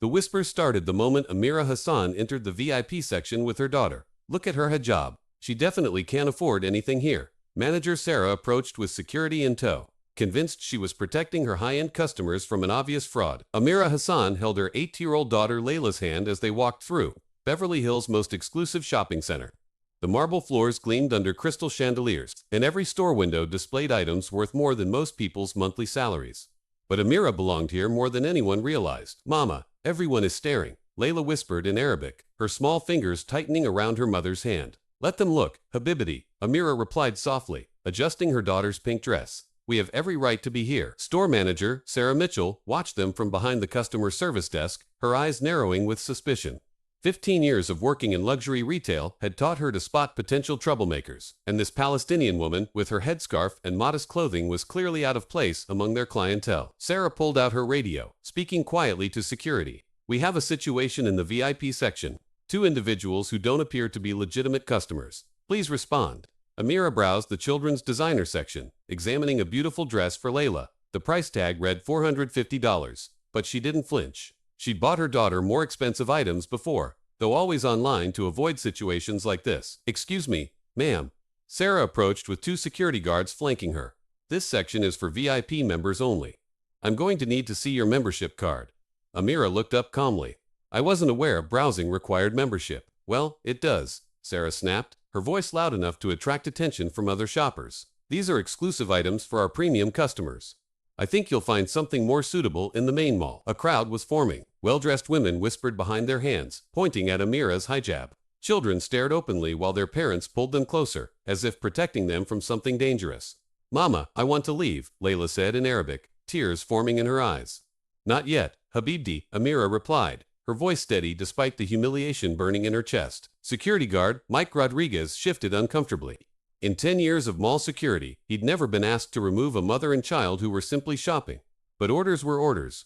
The whispers started the moment Amira Hassan entered the VIP section with her daughter. Look at her hijab. She definitely can't afford anything here. Manager Sarah approached with security in tow, convinced she was protecting her high-end customers from an obvious fraud. Amira Hassan held her 8-year-old daughter Layla's hand as they walked through Beverly Hills' most exclusive shopping center. The marble floors gleamed under crystal chandeliers, and every store window displayed items worth more than most people's monthly salaries. But Amira belonged here more than anyone realized. Mama, everyone is staring, Layla whispered in Arabic, her small fingers tightening around her mother's hand. Let them look, Habibati, Amira replied softly, adjusting her daughter's pink dress. We have every right to be here. Store manager, Sarah Mitchell, watched them from behind the customer service desk, her eyes narrowing with suspicion. 15 years of working in luxury retail had taught her to spot potential troublemakers, and this Palestinian woman, with her headscarf and modest clothing, was clearly out of place among their clientele. Sarah pulled out her radio, speaking quietly to security. We have a situation in the VIP section. 2 individuals who don't appear to be legitimate customers. Please respond. Amira browsed the children's designer section, examining a beautiful dress for Layla. The price tag read $450, but she didn't flinch. She'd bought her daughter more expensive items before, though always online to avoid situations like this. Excuse me, ma'am. Sarah approached with 2 security guards flanking her. This section is for VIP members only. I'm going to need to see your membership card. Amira looked up calmly. I wasn't aware browsing required membership. Well, it does, Sarah snapped, her voice loud enough to attract attention from other shoppers. These are exclusive items for our premium customers. I think you'll find something more suitable in the main mall. A crowd was forming. Well-dressed women whispered behind their hands, pointing at Amira's hijab. Children stared openly while their parents pulled them closer, as if protecting them from something dangerous. Mama, I want to leave, Layla said in Arabic, tears forming in her eyes. Not yet, Habibti, Amira replied, her voice steady despite the humiliation burning in her chest. Security guard, Mike Rodriguez, shifted uncomfortably. In 10 years of mall security, he'd never been asked to remove a mother and child who were simply shopping. But orders were orders.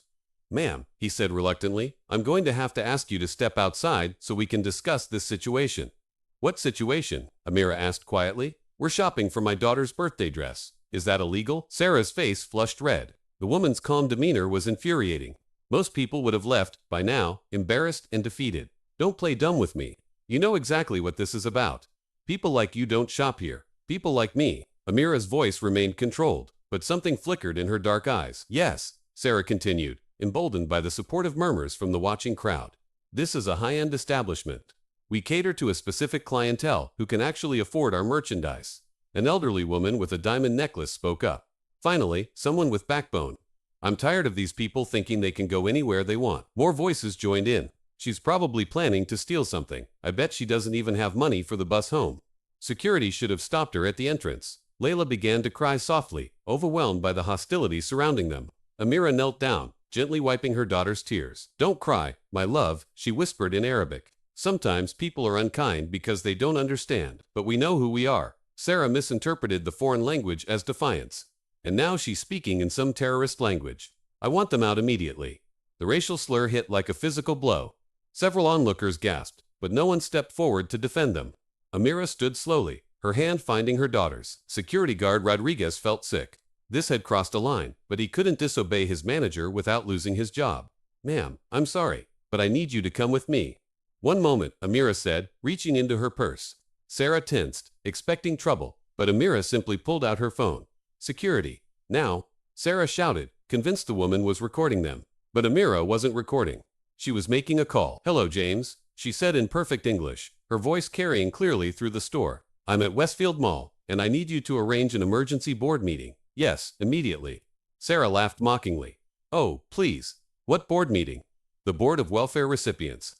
Ma'am, he said reluctantly, I'm going to have to ask you to step outside so we can discuss this situation. What situation? Amira asked quietly. We're shopping for my daughter's birthday dress. Is that illegal? Sarah's face flushed red. The woman's calm demeanor was infuriating. Most people would have left, by now, embarrassed and defeated. Don't play dumb with me. You know exactly what this is about. People like you don't shop here. People like me. Amira's voice remained controlled, but something flickered in her dark eyes. Yes, Sarah continued, emboldened by the supportive murmurs from the watching crowd. This is a high-end establishment. We cater to a specific clientele who can actually afford our merchandise. An elderly woman with a diamond necklace spoke up. Finally, someone with backbone. I'm tired of these people thinking they can go anywhere they want. More voices joined in. She's probably planning to steal something. I bet she doesn't even have money for the bus home. Security should have stopped her at the entrance. Layla began to cry softly, overwhelmed by the hostility surrounding them. Amira knelt down, gently wiping her daughter's tears. Don't cry, my love, she whispered in Arabic. Sometimes people are unkind because they don't understand, but we know who we are. Sarah misinterpreted the foreign language as defiance. And now she's speaking in some terrorist language. I want them out immediately. The racial slur hit like a physical blow. Several onlookers gasped, but no one stepped forward to defend them. Amira stood slowly, her hand finding her daughter's. Security guard Rodriguez felt sick. This had crossed a line, but he couldn't disobey his manager without losing his job. Ma'am, I'm sorry, but I need you to come with me. One moment, Amira said, reaching into her purse. Sarah tensed, expecting trouble, but Amira simply pulled out her phone. Security. Now, Sarah shouted, convinced the woman was recording them. But Amira wasn't recording. She was making a call. Hello, James, she said in perfect English, her voice carrying clearly through the store. I'm at Westfield Mall, and I need you to arrange an emergency board meeting. Yes, immediately. Sarah laughed mockingly. Oh, please. What board meeting? The Board of Welfare Recipients.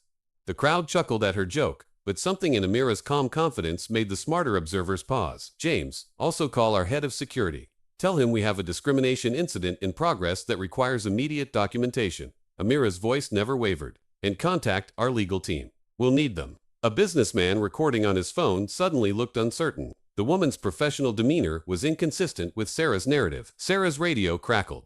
The crowd chuckled at her joke, but something in Amira's calm confidence made the smarter observers pause. James, also call our head of security. Tell him we have a discrimination incident in progress that requires immediate documentation. Amira's voice never wavered. And contact our legal team. We'll need them. A businessman recording on his phone suddenly looked uncertain. The woman's professional demeanor was inconsistent with Sarah's narrative. Sarah's radio crackled.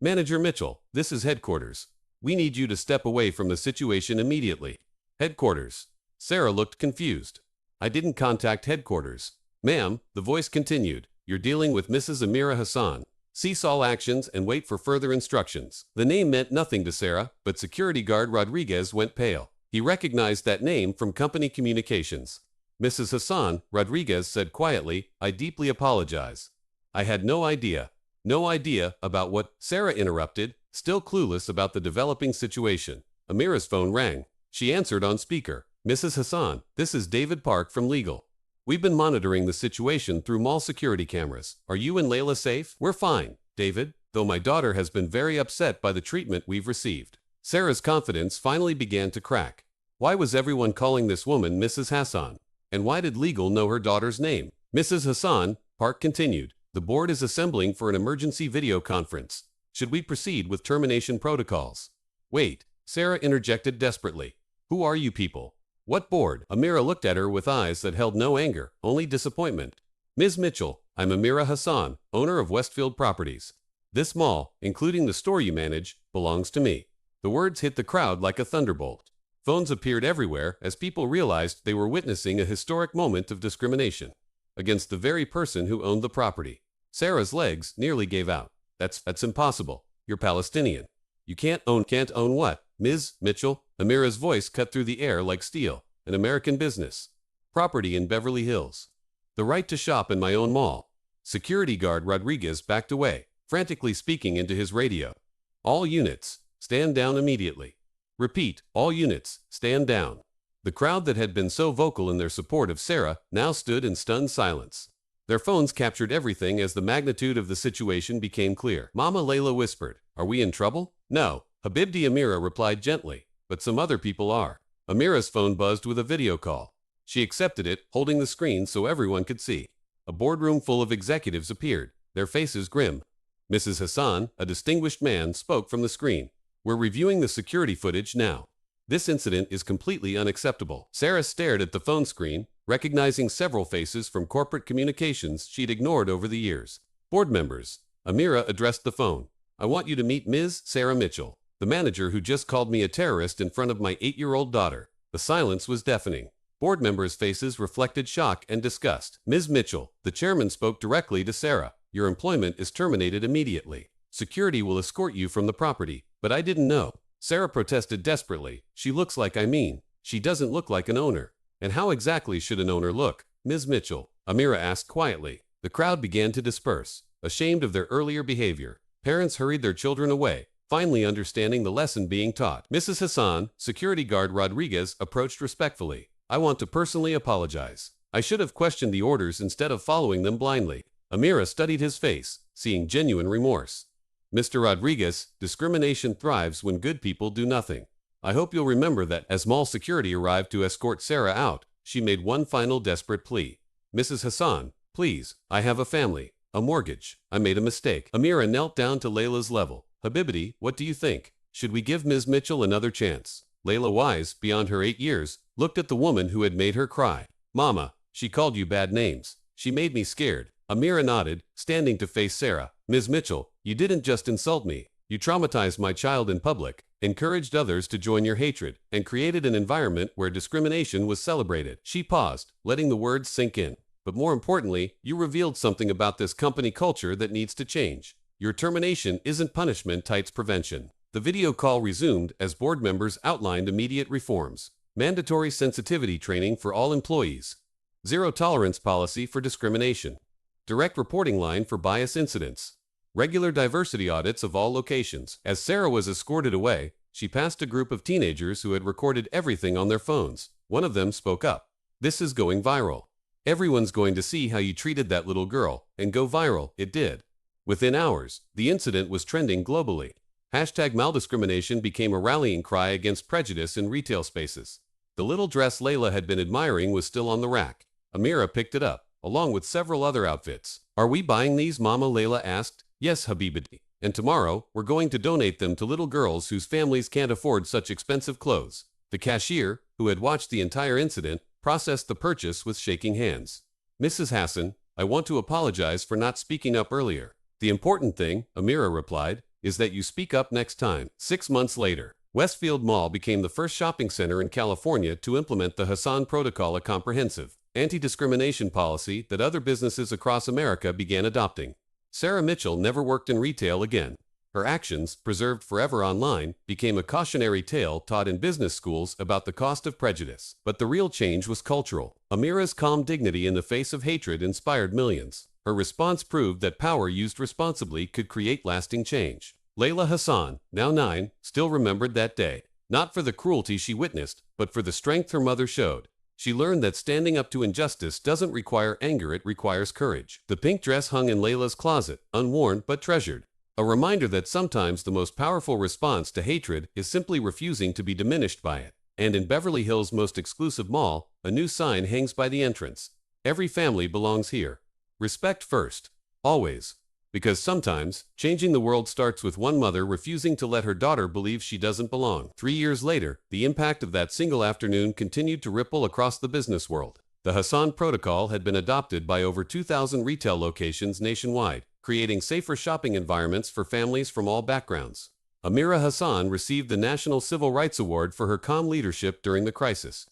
Manager Mitchell, this is headquarters. We need you to step away from the situation immediately. Headquarters. Sarah looked confused. I didn't contact headquarters. Ma'am, the voice continued. You're dealing with Mrs. Amira Hassan. Cease all actions and wait for further instructions. The name meant nothing to Sarah, but security guard Rodriguez went pale. He recognized that name from company communications. Mrs. Hassan, Rodriguez said quietly, I deeply apologize. I had no idea. No idea about what, Sarah interrupted, still clueless about the developing situation. Amira's phone rang. She answered on speaker. Mrs. Hassan, this is David Park from Legal. We've been monitoring the situation through mall security cameras. Are you and Layla safe? We're fine, David, though my daughter has been very upset by the treatment we've received. Sarah's confidence finally began to crack. Why was everyone calling this woman Mrs. Hassan? And why did Legal know her daughter's name? Mrs. Hassan, Park continued. The board is assembling for an emergency video conference. Should we proceed with termination protocols? Wait, Sarah interjected desperately. Who are you people? What board? Amira looked at her with eyes that held no anger, only disappointment. Ms. Mitchell, I'm Amira Hassan, owner of Westfield Properties. This mall, including the store you manage, belongs to me. The words hit the crowd like a thunderbolt. Phones appeared everywhere as people realized they were witnessing a historic moment of discrimination against the very person who owned the property. Sarah's legs nearly gave out. That's impossible. You're Palestinian. You can't own what? Ms. Mitchell? Amira's voice cut through the air like steel. An American business. Property in Beverly Hills. The right to shop in my own mall. Security guard Rodriguez backed away, frantically speaking into his radio. All units, stand down immediately. Repeat, all units, stand down. The crowd that had been so vocal in their support of Sarah now stood in stunned silence. Their phones captured everything as the magnitude of the situation became clear. Mama Layla whispered, Are we in trouble? No, Habibti Amira replied gently, but some other people are. Amira's phone buzzed with a video call. She accepted it, holding the screen so everyone could see. A boardroom full of executives appeared, their faces grim. Mrs. Hassan, a distinguished man, spoke from the screen. We're reviewing the security footage now. This incident is completely unacceptable. Sarah stared at the phone screen, recognizing several faces from corporate communications she'd ignored over the years. Board members. Amira addressed the phone. I want you to meet Ms. Sarah Mitchell, the manager who just called me a terrorist in front of my 8-year-old daughter. The silence was deafening. Board members' faces reflected shock and disgust. Ms. Mitchell, the chairman spoke directly to Sarah. Your employment is terminated immediately. Security will escort you from the property, but I didn't know. Sarah protested desperately. She looks like she doesn't look like an owner. And how exactly should an owner look? Ms. Mitchell, Amira asked quietly. The crowd began to disperse, ashamed of their earlier behavior. Parents hurried their children away, finally understanding the lesson being taught. Mrs. Hassan, security guard Rodriguez, approached respectfully. I want to personally apologize. I should have questioned the orders instead of following them blindly. Amira studied his face, seeing genuine remorse. Mr. Rodriguez, discrimination thrives when good people do nothing. I hope you'll remember that. As mall security arrived to escort Sarah out, she made one final desperate plea. Mrs. Hassan, please, I have a family, a mortgage. I made a mistake. Amira knelt down to Layla's level. Habibti, what do you think? Should we give Ms. Mitchell another chance? Layla, wise beyond her 8 years, looked at the woman who had made her cry. Mama, she called you bad names. She made me scared. Amira nodded, standing to face Sarah. Ms. Mitchell, you didn't just insult me. You traumatized my child in public, encouraged others to join your hatred, and created an environment where discrimination was celebrated. She paused, letting the words sink in. But more importantly, you revealed something about this company culture that needs to change. Your termination isn't punishment, it's prevention. The video call resumed as board members outlined immediate reforms. Mandatory sensitivity training for all employees. Zero tolerance policy for discrimination. Direct reporting line for bias incidents. Regular diversity audits of all locations. As Sarah was escorted away, she passed a group of teenagers who had recorded everything on their phones. One of them spoke up. This is going viral. Everyone's going to see how you treated that little girl, and go viral. It did. Within hours, the incident was trending globally. #maldiscrimination became a rallying cry against prejudice in retail spaces. The little dress Layla had been admiring was still on the rack. Amira picked it up, along with several other outfits. Are we buying these? Mama Layla asked. Yes, Habibti. And tomorrow, we're going to donate them to little girls whose families can't afford such expensive clothes. The cashier, who had watched the entire incident, processed the purchase with shaking hands. Mrs. Hassan, I want to apologize for not speaking up earlier. The important thing, Amira replied, is that you speak up next time. 6 months later, Westfield Mall became the first shopping center in California to implement the Hassan Protocol, a comprehensive anti-discrimination policy that other businesses across America began adopting. Sarah Mitchell never worked in retail again. Her actions, preserved forever online, became a cautionary tale taught in business schools about the cost of prejudice. But the real change was cultural. Amira's calm dignity in the face of hatred inspired millions. Her response proved that power used responsibly could create lasting change. Layla Hassan, now 9, still remembered that day. Not for the cruelty she witnessed, but for the strength her mother showed. She learned that standing up to injustice doesn't require anger, it requires courage. The pink dress hung in Layla's closet, unworn but treasured. A reminder that sometimes the most powerful response to hatred is simply refusing to be diminished by it. And in Beverly Hills' most exclusive mall, a new sign hangs by the entrance. Every family belongs here. Respect first. Always. Because sometimes, changing the world starts with one mother refusing to let her daughter believe she doesn't belong. 3 years later, the impact of that single afternoon continued to ripple across the business world. The Hassan Protocol had been adopted by over 2,000 retail locations nationwide, creating safer shopping environments for families from all backgrounds. Amira Hassan received the National Civil Rights Award for her calm leadership during the crisis.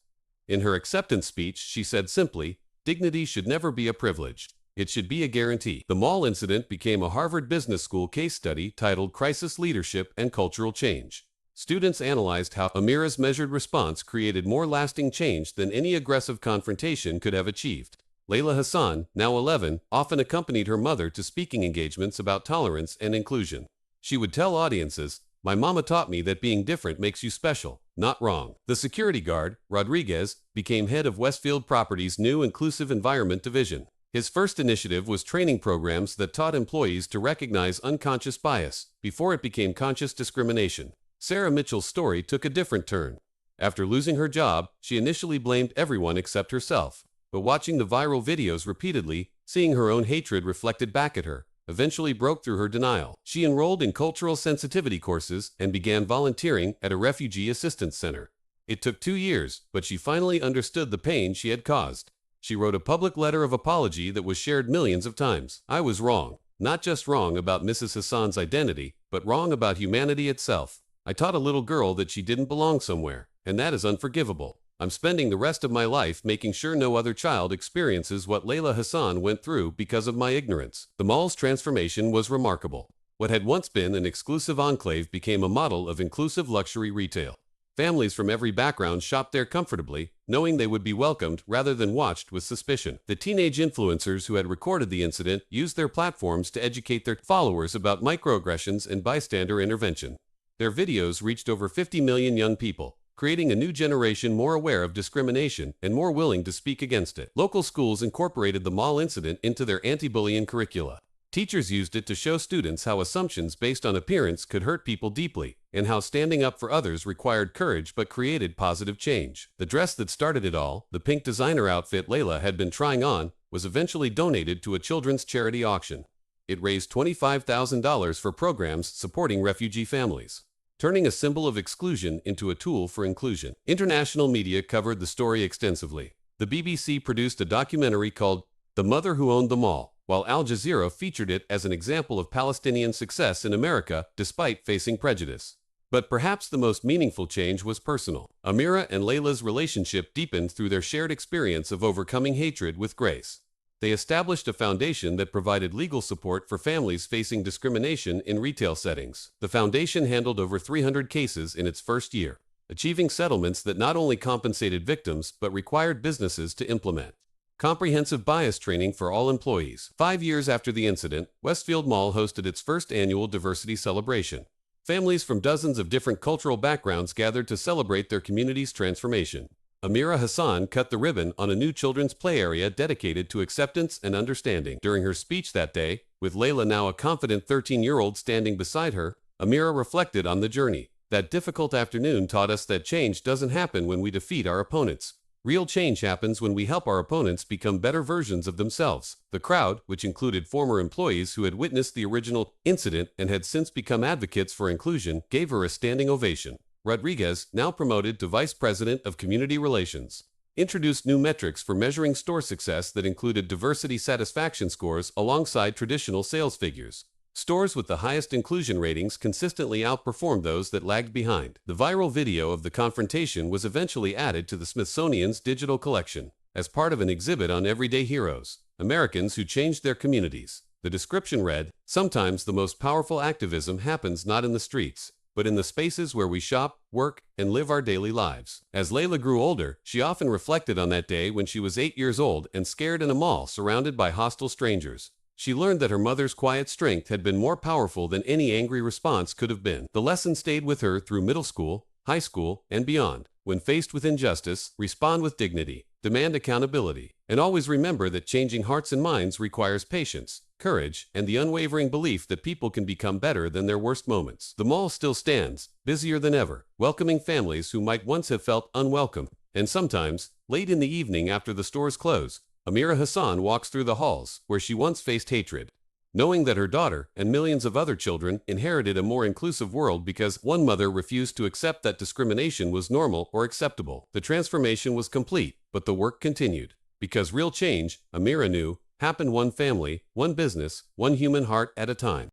In her acceptance speech, she said simply, "Dignity should never be a privilege. It should be a guarantee." The mall incident became a Harvard Business School case study titled Crisis Leadership and Cultural Change. Students analyzed how Amira's measured response created more lasting change than any aggressive confrontation could have achieved. Layla Hassan, now 11, often accompanied her mother to speaking engagements about tolerance and inclusion. She would tell audiences, "My mama taught me that being different makes you special, not wrong." The security guard, Rodriguez, became head of Westfield Properties' new Inclusive Environment Division. His first initiative was training programs that taught employees to recognize unconscious bias before it became conscious discrimination. Sarah Mitchell's story took a different turn. After losing her job, she initially blamed everyone except herself. But watching the viral videos repeatedly, seeing her own hatred reflected back at her, eventually broke through her denial. She enrolled in cultural sensitivity courses and began volunteering at a refugee assistance center. It took 2 years, but she finally understood the pain she had caused. She wrote a public letter of apology that was shared millions of times. "I was wrong. Not just wrong about Mrs. Hassan's identity, but wrong about humanity itself. I taught a little girl that she didn't belong somewhere, and that is unforgivable. I'm spending the rest of my life making sure no other child experiences what Layla Hassan went through because of my ignorance." The mall's transformation was remarkable. What had once been an exclusive enclave became a model of inclusive luxury retail. Families from every background shopped there comfortably, knowing they would be welcomed rather than watched with suspicion. The teenage influencers who had recorded the incident used their platforms to educate their followers about microaggressions and bystander intervention. Their videos reached over 50 million young people, creating a new generation more aware of discrimination and more willing to speak against it. Local schools incorporated the mall incident into their anti-bullying curricula. Teachers used it to show students how assumptions based on appearance could hurt people deeply, and how standing up for others required courage but created positive change. The dress that started it all, the pink designer outfit Layla had been trying on, was eventually donated to a children's charity auction. It raised $25,000 for programs supporting refugee families, turning a symbol of exclusion into a tool for inclusion. International media covered the story extensively. The BBC produced a documentary called The Mother Who Owned the Mall, while Al Jazeera featured it as an example of Palestinian success in America despite facing prejudice. But perhaps the most meaningful change was personal. Amira and Layla's relationship deepened through their shared experience of overcoming hatred with grace. They established a foundation that provided legal support for families facing discrimination in retail settings. The foundation handled over 300 cases in its first year, achieving settlements that not only compensated victims but required businesses to implement comprehensive bias training for all employees. 5 years after the incident, Westfield Mall hosted its first annual diversity celebration. Families from dozens of different cultural backgrounds gathered to celebrate their community's transformation. Amira Hassan cut the ribbon on a new children's play area dedicated to acceptance and understanding. During her speech that day, with Layla now a confident 13-year-old standing beside her, Amira reflected on the journey. "That difficult afternoon taught us that change doesn't happen when we defeat our opponents. Real change happens when we help our opponents become better versions of themselves." The crowd, which included former employees who had witnessed the original incident and had since become advocates for inclusion, gave her a standing ovation. Rodriguez, now promoted to Vice President of Community Relations, introduced new metrics for measuring store success that included diversity satisfaction scores alongside traditional sales figures. Stores with the highest inclusion ratings consistently outperformed those that lagged behind. The viral video of the confrontation was eventually added to the Smithsonian's digital collection as part of an exhibit on everyday heroes, Americans who changed their communities. The description read, "Sometimes the most powerful activism happens not in the streets, but in the spaces where we shop, work, and live our daily lives." As Layla grew older, she often reflected on that day when she was 8 years old and scared in a mall surrounded by hostile strangers. She learned that her mother's quiet strength had been more powerful than any angry response could have been. The lesson stayed with her through middle school, high school, and beyond. When faced with injustice, respond with dignity, demand accountability, and always remember that changing hearts and minds requires patience, courage, and the unwavering belief that people can become better than their worst moments. The mall still stands, busier than ever, welcoming families who might once have felt unwelcome. And sometimes, late in the evening after the stores close, Amira Hassan walks through the halls where she once faced hatred, knowing that her daughter and millions of other children inherited a more inclusive world because one mother refused to accept that discrimination was normal or acceptable. The transformation was complete, but the work continued. Because real change, Amira knew, happened one family, one business, one human heart at a time.